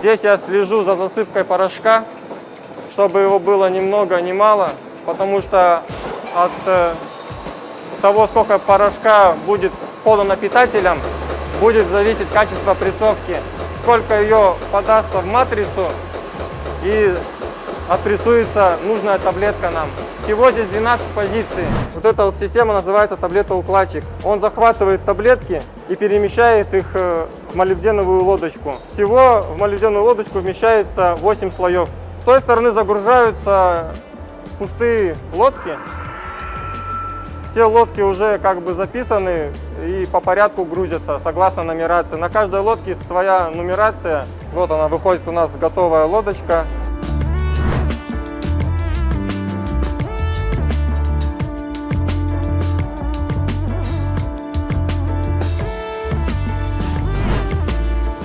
Здесь я слежу за засыпкой порошка, чтобы его было ни много, ни мало, потому что от того, сколько порошка будет подано питателям, будет зависеть качество прессовки, сколько ее подастся в матрицу и отпрессуется нужная таблетка нам. Всего здесь 12 позиций. Вот эта вот система называется таблетоукладчик. Он захватывает таблетки и перемещает их в молибденовую лодочку. Всего в молибденовую лодочку вмещается 8 слоев. С той стороны загружаются пустые лодки. Все лодки уже как бы записаны и по порядку грузятся, согласно нумерации. На каждой лодке своя нумерация. Вот она выходит у нас готовая лодочка.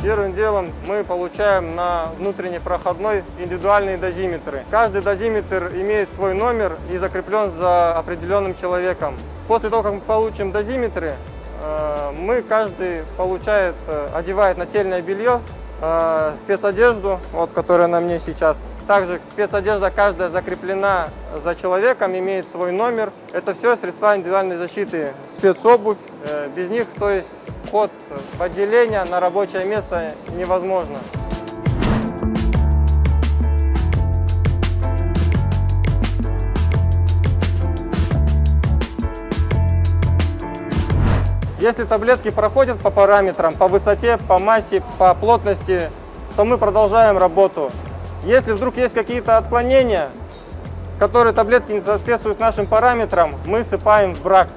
Первым делом мы получаем на внутренней проходной индивидуальные дозиметры. Каждый дозиметр имеет свой номер и закреплен за определенным человеком. После того, как мы получим дозиметры, каждый одевает нательное белье, спецодежду, вот, которая на мне сейчас. Также спецодежда каждая закреплена за человеком, имеет свой номер. Это все средства индивидуальной защиты, спецобувь. Без них, то есть вход в отделение на рабочее место невозможно. Если таблетки проходят по параметрам, по высоте, по массе, по плотности, то мы продолжаем работу. Если вдруг есть какие-то отклонения, которые таблетки не соответствуют нашим параметрам, мы сыпаем в брак,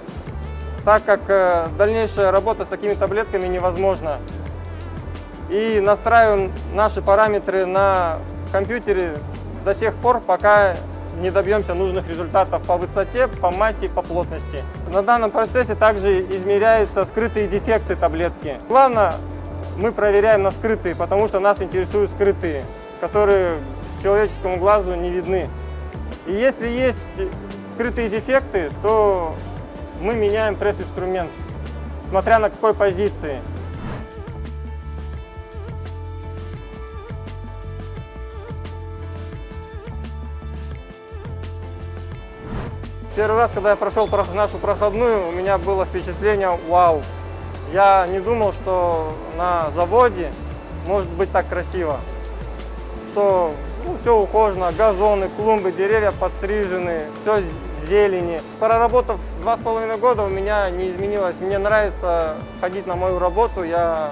так как дальнейшая работа с такими таблетками невозможна. И настраиваем наши параметры на компьютере до тех пор, пока не добьемся нужных результатов по высоте, по массе и по плотности. На данном процессе также измеряются скрытые дефекты таблетки. Главное, мы проверяем на скрытые, потому что нас интересуют скрытые, которые человеческому глазу не видны. И если есть скрытые дефекты, то мы меняем пресс-инструмент, смотря на какой позиции. Первый раз, когда я прошел нашу проходную, у меня было впечатление «Вау!». Я не думал, что на заводе может быть так красиво. Что все ухожено, газоны, клумбы, деревья подстрижены, все зелени. Проработав 2,5 года, у меня не изменилось. Мне нравится ходить на мою работу, я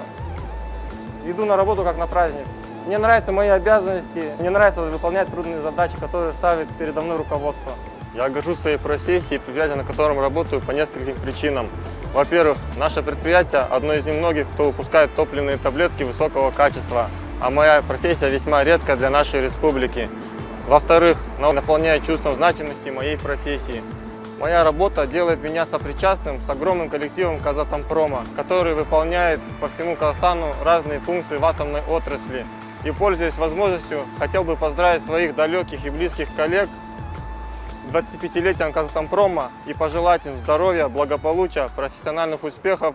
иду на работу как на праздник. Мне нравятся мои обязанности, мне нравится выполнять трудные задачи, которые ставит передо мной руководство. Я горжусь своей профессией и предприятием, на котором работаю, по нескольким причинам. Во-первых, наше предприятие одно из немногих, кто выпускает топливные таблетки высокого качества, а моя профессия весьма редкая для нашей республики. Во-вторых, наполняет чувством значимости моей профессии. Моя работа делает меня сопричастным с огромным коллективом Казатомпрома, который выполняет по всему Казахстану разные функции в атомной отрасли. И, пользуясь возможностью, хотел бы поздравить своих далеких и близких коллег с 25-летием Казатомпрома и пожелать им здоровья, благополучия, профессиональных успехов